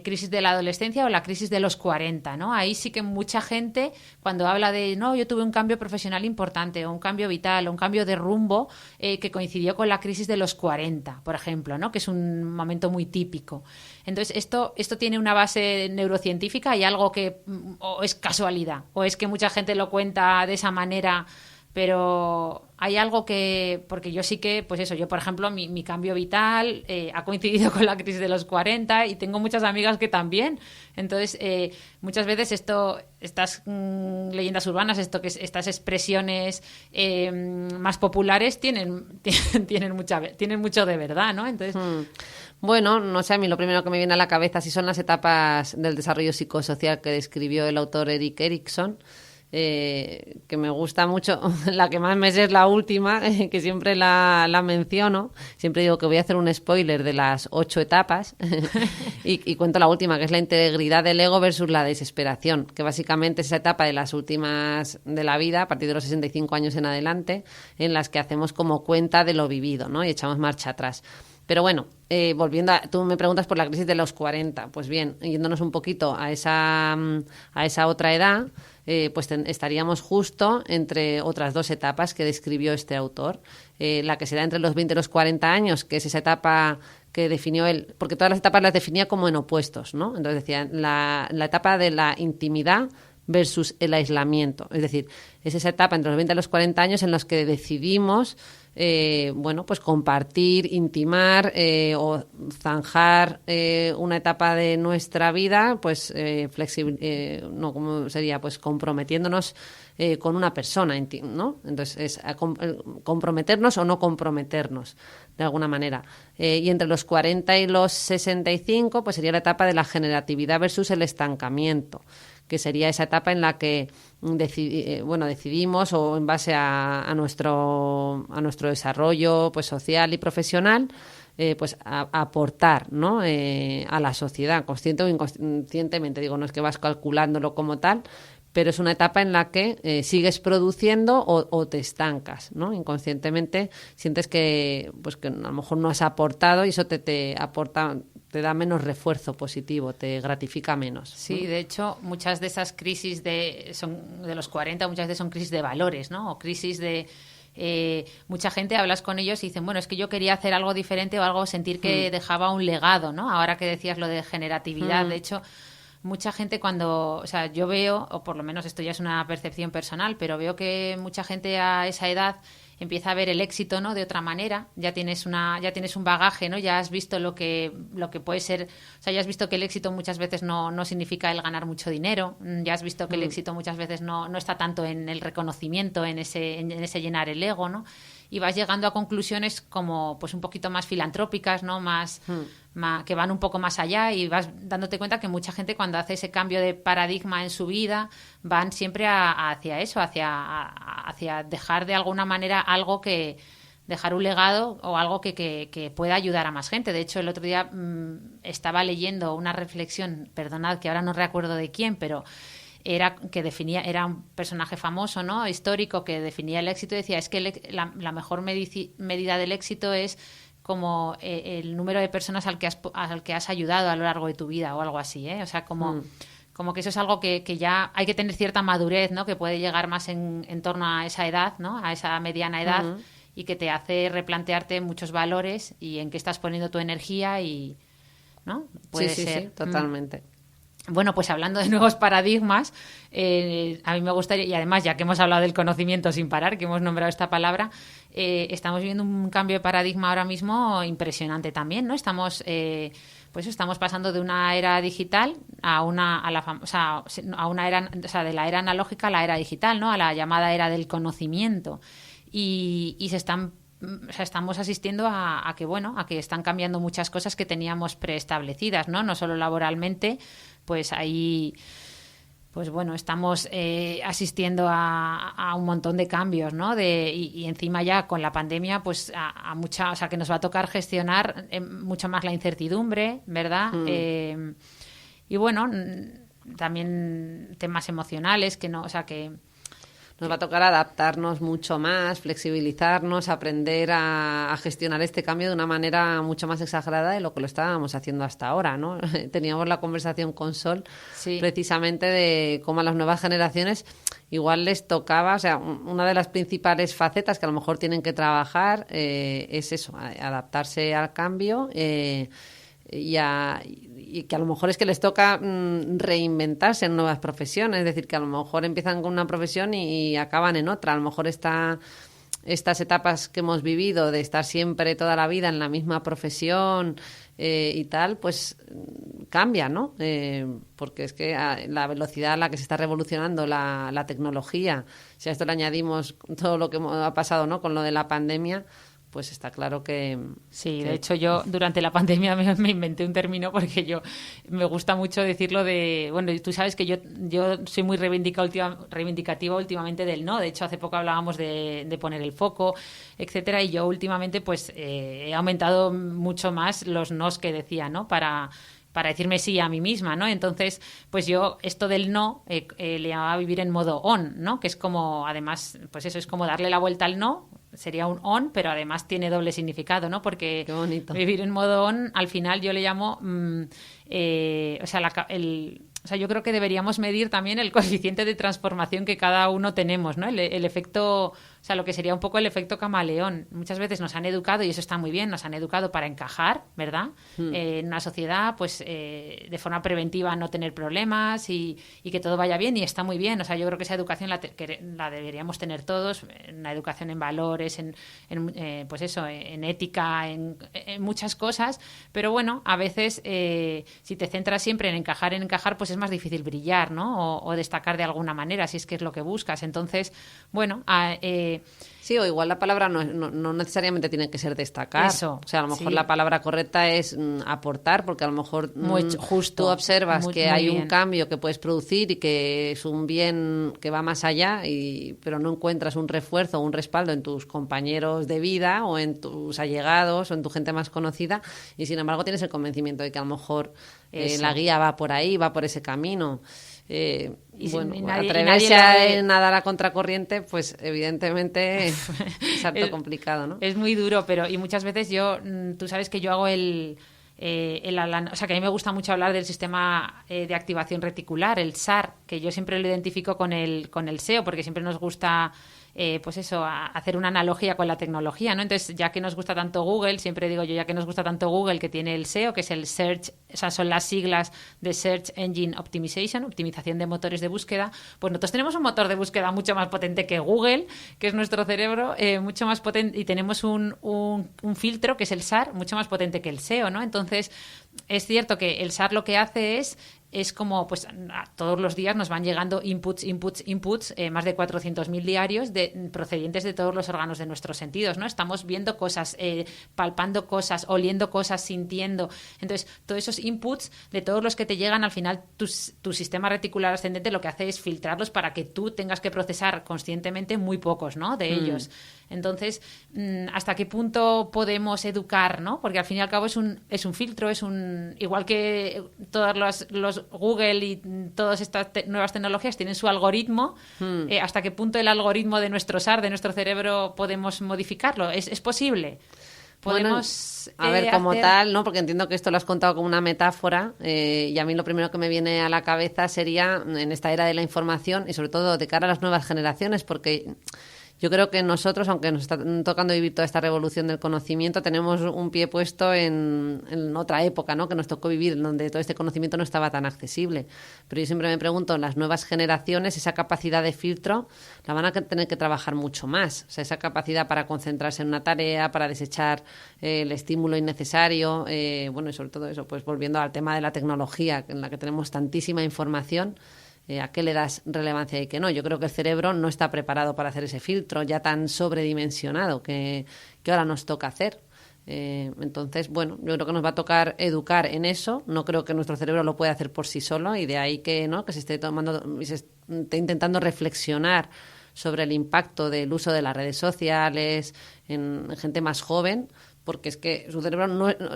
crisis de la adolescencia o la crisis de los 40, ¿no? Ahí sí que mucha gente, cuando habla de, no, yo tuve un cambio profesional importante, o un cambio vital, o un cambio de rumbo, que coincidió con la crisis de los 40, por ejemplo, ¿no? Que es un momento muy típico. Entonces, esto tiene una base neurocientífica, y algo que o es casualidad, o es que mucha gente lo cuenta de esa manera, pero hay algo que, porque yo sí que, pues eso, yo por ejemplo, mi cambio vital ha coincidido con la crisis de los 40, y tengo muchas amigas que también. Entonces, muchas veces estas leyendas urbanas, estas expresiones más populares tienen mucho de verdad, ¿no? Entonces... Bueno, no sé, a mí lo primero que me viene a la cabeza sí son las etapas del desarrollo psicosocial que describió el autor Erik Erikson, que me gusta mucho. La que más me sé es la última, que siempre la menciono. Siempre digo que voy a hacer un spoiler de las 8 etapas y cuento la última, que es la integridad del ego versus la desesperación, que básicamente es esa etapa de las últimas de la vida, a partir de los 65 años en adelante, en las que hacemos como cuenta de lo vivido, ¿no? Y echamos marcha atrás. Pero bueno, volviendo tú me preguntas por la crisis de los 40. Pues bien, yéndonos un poquito a esa otra edad, pues estaríamos justo entre otras dos etapas que describió este autor. La que se da entre los 20 y los 40 años, que es esa etapa que definió él, porque todas las etapas las definía como en opuestos, ¿no? Entonces decía, la etapa de la intimidad versus el aislamiento. Es decir, es esa etapa entre los 20 y los 40 años en los que decidimos pues compartir, intimar o zanjar una etapa de nuestra vida, pues ¿cómo sería? Pues comprometiéndonos con una persona, ¿no? Entonces es comprometernos o no comprometernos de alguna manera. Y entre los 40 y los 65, pues sería la etapa de la generatividad versus el estancamiento, que sería esa etapa en la que decidimos, o en base a nuestro desarrollo pues social y profesional, pues a aportar, ¿no? A la sociedad, consciente o inconscientemente. Digo, no es que vas calculándolo como tal, pero es una etapa en la que sigues produciendo o te estancas, ¿no? Inconscientemente sientes que a lo mejor no has aportado, y eso te aporta, te da menos refuerzo positivo, te gratifica menos. Sí, de hecho, muchas de esas crisis son de los 40, muchas veces son crisis de valores, ¿no? O crisis de... mucha gente, hablas con ellos y dicen, bueno, es que yo quería hacer algo diferente o algo, sentir que dejaba un legado, ¿no? Ahora que decías lo de generatividad, de hecho... Mucha gente o sea, yo veo, o por lo menos esto ya es una percepción personal, pero veo que mucha gente a esa edad empieza a ver el éxito, ¿no? De otra manera. Ya tienes un bagaje, ¿no? Ya has visto lo que puede ser, o sea, ya has visto que el éxito muchas veces no significa el ganar mucho dinero. Ya has visto que el éxito muchas veces no está tanto en el reconocimiento, en ese llenar el ego, ¿no? Y vas llegando a conclusiones como pues un poquito más filantrópicas, ¿no? Que van un poco más allá, y vas dándote cuenta que mucha gente, cuando hace ese cambio de paradigma en su vida, van siempre hacia eso, hacia dejar de alguna manera dejar un legado o algo que pueda ayudar a más gente. De hecho, el otro día estaba leyendo una reflexión, perdonad que ahora no recuerdo de quién, pero era un personaje famoso, ¿no? Histórico, que definía el éxito, y decía, es que la mejor medida del éxito es como el número de personas al que has ayudado a lo largo de tu vida, o algo así, ¿eh? O sea, como como que eso es algo que ya hay que tener cierta madurez, ¿no? Que puede llegar más en torno a esa edad, ¿no? A esa mediana edad, Uh-huh. y que te hace replantearte muchos valores y en qué estás poniendo tu energía y, ¿no? Puede sí, ser. totalmente. Bueno, pues hablando de nuevos paradigmas, a mí me gustaría, y además ya que hemos hablado del conocimiento sin parar, que hemos nombrado esta palabra, estamos viviendo un cambio de paradigma ahora mismo impresionante también, ¿no? Estamos pasando de una era digital a una era, o sea, de la era analógica a la era digital, ¿no? A la llamada era del conocimiento. Y estamos asistiendo a que están cambiando muchas cosas que teníamos preestablecidas, ¿no? No solo laboralmente, pues ahí, pues bueno, estamos asistiendo a un montón de cambios, ¿no? Y encima ya con la pandemia, pues o sea, que nos va a tocar gestionar mucho más la incertidumbre, ¿verdad? Y bueno, también temas emocionales que no, o sea, que nos va a tocar adaptarnos mucho más, flexibilizarnos, aprender a gestionar este cambio de una manera mucho más exagerada de lo que lo estábamos haciendo hasta ahora, ¿no? Teníamos la conversación con Sol precisamente de cómo a las nuevas generaciones igual les tocaba, o sea, una de las principales facetas que a lo mejor tienen que trabajar es eso, adaptarse al cambio y que a lo mejor es que les toca reinventarse en nuevas profesiones, es decir, que a lo mejor empiezan con una profesión y acaban en otra. A lo mejor estas etapas que hemos vivido de estar siempre toda la vida en la misma profesión y tal, pues cambia, ¿no? Porque es que la velocidad a la que se está revolucionando la tecnología, si a esto le añadimos todo lo que ha pasado, ¿no? Con lo de la pandemia, pues está claro que... Sí, de hecho yo durante la pandemia me inventé un término porque me gusta mucho decirlo de... Bueno, tú sabes que yo soy muy reivindicativa últimamente del no. De hecho, hace poco hablábamos de poner el foco, etcétera, y yo últimamente pues he aumentado mucho más los nos que decía, ¿no? Para decirme sí a mí misma, ¿no? Entonces, pues yo esto del no le llamaba vivir en modo on, ¿no? Que es como, además, pues eso es como darle la vuelta al no. Sería un on, pero además tiene doble significado, ¿no? Porque vivir en modo on, al final yo le llamo, o sea, yo creo que deberíamos medir también el coeficiente de transformación que cada uno tenemos, ¿no? El efecto, o sea, lo que sería un poco el efecto camaleón. Muchas veces nos han educado, y eso está muy bien, nos han educado para encajar, ¿verdad? En una sociedad, pues, de forma preventiva no tener problemas y que todo vaya bien, y está muy bien. O sea, yo creo que esa educación la deberíamos tener todos, una educación en valores, pues eso, en ética, en muchas cosas, pero bueno, a veces si te centras siempre en encajar, pues es más difícil brillar, ¿no? O destacar de alguna manera, si es que es lo que buscas. Entonces, bueno... sí, o igual la palabra no necesariamente tiene que ser destacar. Eso, o sea, a lo mejor la palabra correcta es aportar, porque a lo mejor justo, tú observas que hay bien. Un cambio que puedes producir y que es un bien que va más allá, pero no encuentras un refuerzo o un respaldo en tus compañeros de vida o en tus allegados o en tu gente más conocida, y sin embargo tienes el convencimiento de que a lo mejor la guía va por ahí, va por ese camino. Atreverse a nadar a contracorriente, pues evidentemente es harto complicado, ¿no? Es muy duro, y muchas veces tú sabes que yo hago o sea, que a mí me gusta mucho hablar del sistema de activación reticular, el SAR, que yo siempre lo identifico con el SEO, porque siempre nos gusta pues eso, hacer una analogía con la tecnología, ¿no? Entonces, ya que nos gusta tanto Google, siempre digo yo, ya que nos gusta tanto Google, que tiene el SEO, que es el Search, o sea, son las siglas de Search Engine Optimization, optimización de motores de búsqueda, pues nosotros tenemos un motor de búsqueda mucho más potente que Google, que es nuestro cerebro, mucho más potente, y tenemos un filtro, que es el SAR, mucho más potente que el SEO, ¿no? Entonces, es cierto que el SAR lo que hace es como, pues todos los días nos van llegando inputs, más de 400.000 diarios procedentes de todos los órganos de nuestros sentidos, ¿no? Estamos viendo cosas, palpando cosas, oliendo cosas, sintiendo. Entonces, todos esos inputs de todos los que te llegan, al final tu sistema reticular ascendente lo que hace es filtrarlos para que tú tengas que procesar conscientemente muy pocos, ¿no? De ellos. Entonces, ¿hasta qué punto podemos educar, ¿no? Porque al fin y al cabo es un filtro, igual que todos los Google y todas estas nuevas tecnologías tienen su algoritmo, ¿hasta qué punto el algoritmo de nuestro SAR, de nuestro cerebro, podemos modificarlo? ¿Es posible? podemos a ver, como hacer... tal, ¿no? Porque entiendo que esto lo has contado como una metáfora, y a mí lo primero que me viene a la cabeza sería en esta era de la información y sobre todo de cara a las nuevas generaciones, porque yo creo que nosotros, aunque nos está tocando vivir toda esta revolución del conocimiento, tenemos un pie puesto en otra época, ¿no? Que nos tocó vivir, donde todo este conocimiento no estaba tan accesible. Pero yo siempre me pregunto, las nuevas generaciones, esa capacidad de filtro la van a tener que trabajar mucho más. O sea, esa capacidad para concentrarse en una tarea, para desechar el estímulo innecesario, bueno, y sobre todo eso, pues volviendo al tema de la tecnología, en la que tenemos tantísima información. ¿A qué le das relevancia y qué no? Yo creo que el cerebro no está preparado para hacer ese filtro ya tan sobredimensionado que ahora nos toca hacer. Entonces, bueno, yo creo que nos va a tocar educar en eso. No creo que nuestro cerebro lo pueda hacer por sí solo y de ahí que, ¿no? Que se esté tomando y se esté intentando reflexionar sobre el impacto del uso de las redes sociales en gente más joven, porque es que su cerebro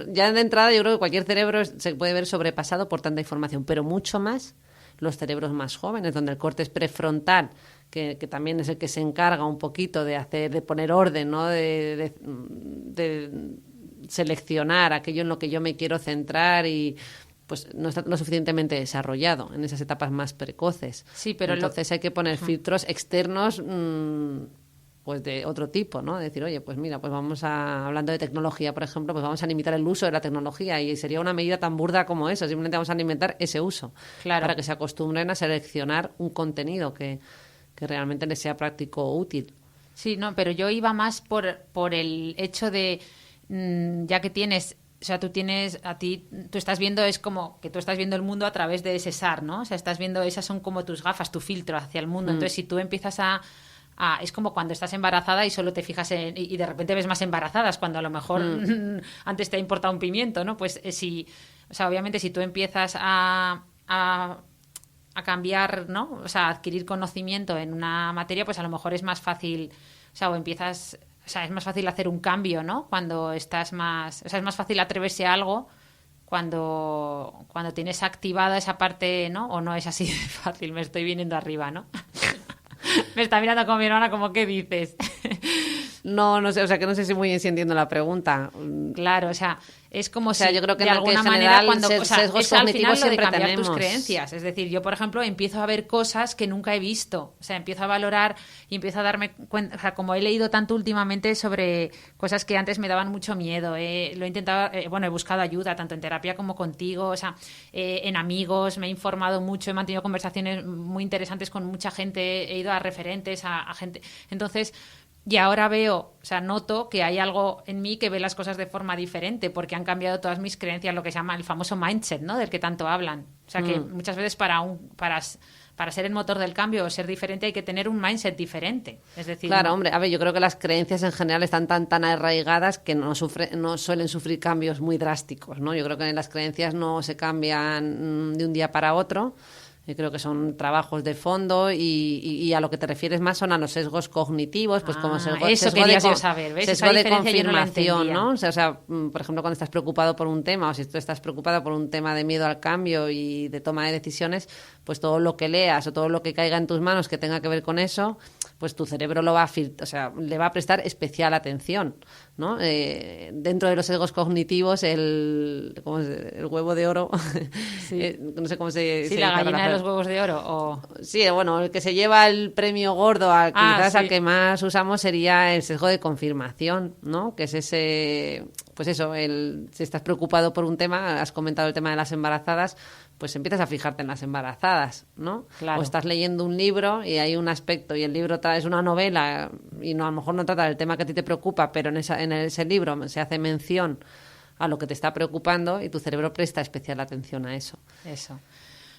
ya de entrada yo creo que cualquier cerebro se puede ver sobrepasado por tanta información, pero mucho más los cerebros más jóvenes, donde el córtex prefrontal, que también es el que se encarga un poquito de poner orden, ¿no? de seleccionar aquello en lo que yo me quiero centrar y pues no está lo suficientemente desarrollado en esas etapas más precoces. Sí, pero entonces hay que poner filtros externos, pues de otro tipo, ¿no? Decir, oye, pues mira, pues hablando de tecnología, por ejemplo, pues vamos a limitar el uso de la tecnología y sería una medida tan burda como eso, simplemente vamos a limitar ese uso, claro, para que se acostumbren a seleccionar un contenido que realmente les sea práctico o útil. Sí, no, pero yo iba más por el hecho de, ya que tienes... O sea, tú estás viendo, es como que tú estás viendo el mundo a través de ese SAR, ¿no? O sea, estás viendo, esas son como tus gafas, tu filtro hacia el mundo. Entonces, si tú empiezas es como cuando estás embarazada y solo te fijas y de repente ves más embarazadas cuando a lo mejor antes te ha importado un pimiento, ¿no? Pues o sea, obviamente si tú empiezas a cambiar, ¿no? O sea, a adquirir conocimiento en una materia, pues a lo mejor es más fácil, o sea, o sea, es más fácil hacer un cambio, ¿no? Cuando estás más, o sea, es más fácil atreverse a algo cuando tienes activada esa parte, ¿no? O no es así de fácil, me estoy viniendo arriba, ¿no? Me está mirando como mi hermana, como, ¿qué dices? No sé, o sea, que no sé si muy bien si entiendo la pregunta. Claro, o sea, es como si yo creo que de alguna manera cuando sesgos es al final lo de cambiar tenemos. tus creencias. Es decir, yo, por ejemplo, empiezo a ver cosas que nunca he visto. O sea, empiezo a valorar y empiezo a darme cuenta, o sea, como he leído tanto últimamente sobre cosas que antes me daban mucho miedo. Lo he intentado, he buscado ayuda, tanto en terapia como contigo, o sea, en amigos, me he informado mucho, he mantenido conversaciones muy interesantes con mucha gente, he ido a referentes, a gente. Entonces, y ahora veo, o sea, noto que hay algo en mí que ve las cosas de forma diferente porque han cambiado todas mis creencias, lo que se llama el famoso mindset, ¿no? Del que tanto hablan. O sea, que muchas veces para ser el motor del cambio o ser diferente hay que tener un mindset diferente. Es decir, claro, hombre, a ver, yo creo que las creencias en general están tan arraigadas que no suelen sufrir cambios muy drásticos, ¿no? Yo creo que las creencias no se cambian de un día para otro. Yo creo que son trabajos de fondo y a lo que te refieres más son a los sesgos cognitivos, pues como eso querías yo saber, ¿ves? Sesgo de confirmación, ¿no? O sea, por ejemplo, cuando estás preocupado por un tema o si tú estás preocupado por un tema de miedo al cambio y de toma de decisiones, pues todo lo que leas o todo lo que caiga en tus manos que tenga que ver con eso, pues tu cerebro le va a prestar especial atención, ¿no? Dentro de los sesgos cognitivos, el huevo de oro, sí. no sé cómo se sí, la gallina de los huevos de oro. O... Sí, bueno, el que se lleva el premio gordo, quizás sí. Al que más usamos sería el sesgo de confirmación, ¿no? Que es ese, pues eso, si estás preocupado por un tema, has comentado el tema de las embarazadas, pues empiezas a fijarte en las embarazadas, ¿no? Claro. O estás leyendo un libro y hay un aspecto y el libro es una novela y a lo mejor no trata del tema que a ti te preocupa, pero en ese libro se hace mención a lo que te está preocupando y tu cerebro presta especial atención a eso. Eso.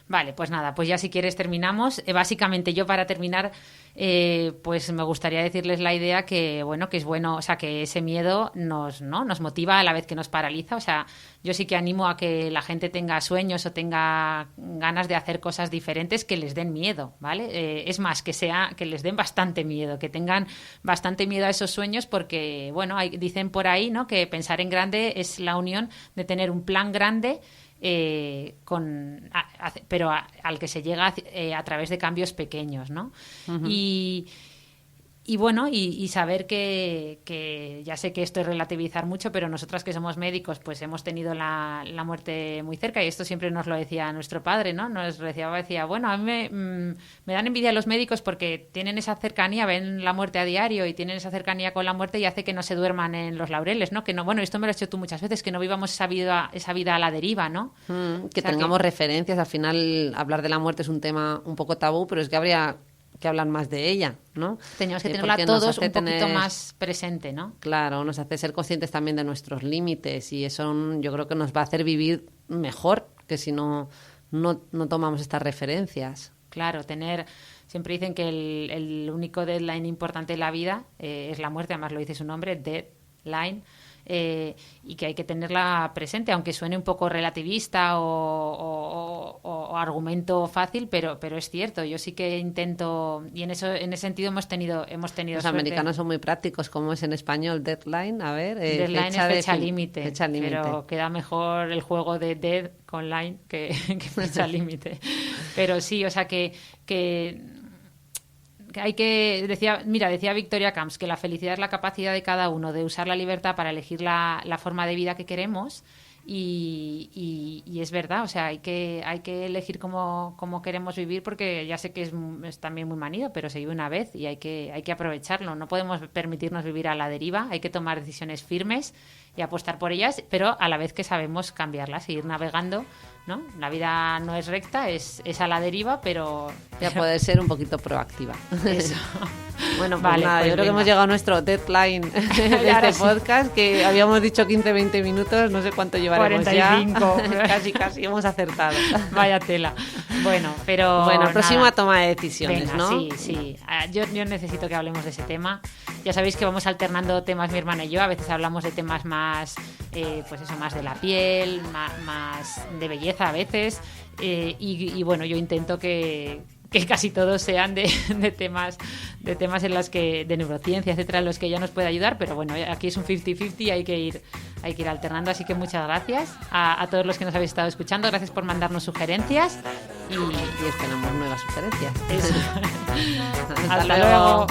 Vale, pues nada, pues ya si quieres terminamos. Básicamente yo para terminar, pues me gustaría decirles la idea que, bueno, que es bueno, o sea, que ese miedo nos motiva a la vez que nos paraliza. O sea, yo sí que animo a que la gente tenga sueños o tenga ganas de hacer cosas diferentes que les den miedo, ¿vale? Es más, que les den bastante miedo, que tengan bastante miedo a esos sueños porque, bueno, dicen por ahí, ¿no? Que pensar en grande es la unión de tener un plan grande pero al que se llega a través de cambios pequeños, ¿no? Uh-huh. Y bueno, y saber que ya sé que esto es relativizar mucho, pero nosotras que somos médicos, pues hemos tenido la muerte muy cerca, y esto siempre nos lo decía nuestro padre, ¿no? Nos lo decía, bueno, a mí me dan envidia los médicos porque tienen esa cercanía, ven la muerte a diario y tienen esa cercanía con la muerte y hace que no se duerman en los laureles, ¿no? Que no, bueno, esto me lo has hecho tú muchas veces, que no vivamos esa vida a la deriva, ¿no? Que tengamos referencias. Al final, hablar de la muerte es un tema un poco tabú, pero es que habría que hablar más de ella, ¿no? Tenemos que tenerla todos un poquito más presente, ¿no? Claro, nos hace ser conscientes también de nuestros límites, y eso yo creo que nos va a hacer vivir mejor que si no tomamos estas referencias. Claro, siempre dicen que el único deadline importante de la vida es la muerte, además lo dice su nombre, deadline. Y que hay que tenerla presente, aunque suene un poco relativista o argumento fácil, pero es cierto. Yo sí que intento, y en ese sentido hemos tenido Los suerte. Americanos son muy prácticos. ¿Cómo es en español? Deadline, a ver. Deadline es fecha límite, pero queda mejor el juego de dead con line que fecha límite. Pero sí, o sea que hay que decía Victoria Camps que la felicidad es la capacidad de cada uno de usar la libertad para elegir la forma de vida que queremos, y es verdad, o sea, hay que elegir cómo queremos vivir, porque ya sé que es también muy manido, pero se vive una vez y hay que aprovecharlo. No podemos permitirnos vivir a la deriva, hay que tomar decisiones firmes y apostar por ellas, pero a la vez que sabemos cambiarlas, ir navegando, ¿no? La vida no es recta, es a la deriva, pero ya poder ser un poquito proactiva. Eso. Bueno, pues nada, yo creo que hemos llegado a nuestro deadline de este podcast, que habíamos dicho 15-20 minutos, no sé cuánto llevaremos 45. Ya. casi hemos acertado. Vaya tela. Bueno, pero bueno, próxima nada. Toma de decisiones. Venga, ¿no? Sí. Yo necesito que hablemos de ese tema. Ya sabéis que vamos alternando temas mi hermana y yo. A veces hablamos de temas más, pues eso, más de la piel, más de belleza a veces. Y bueno, yo intento que casi todos sean de temas en los que, de neurociencia, etcétera, en los que ella nos puede ayudar, pero bueno, aquí es un 50-50 y hay que ir alternando. Así que muchas gracias a todos los que nos habéis estado escuchando. Gracias por mandarnos sugerencias y esperamos nuevas sugerencias. Hasta luego.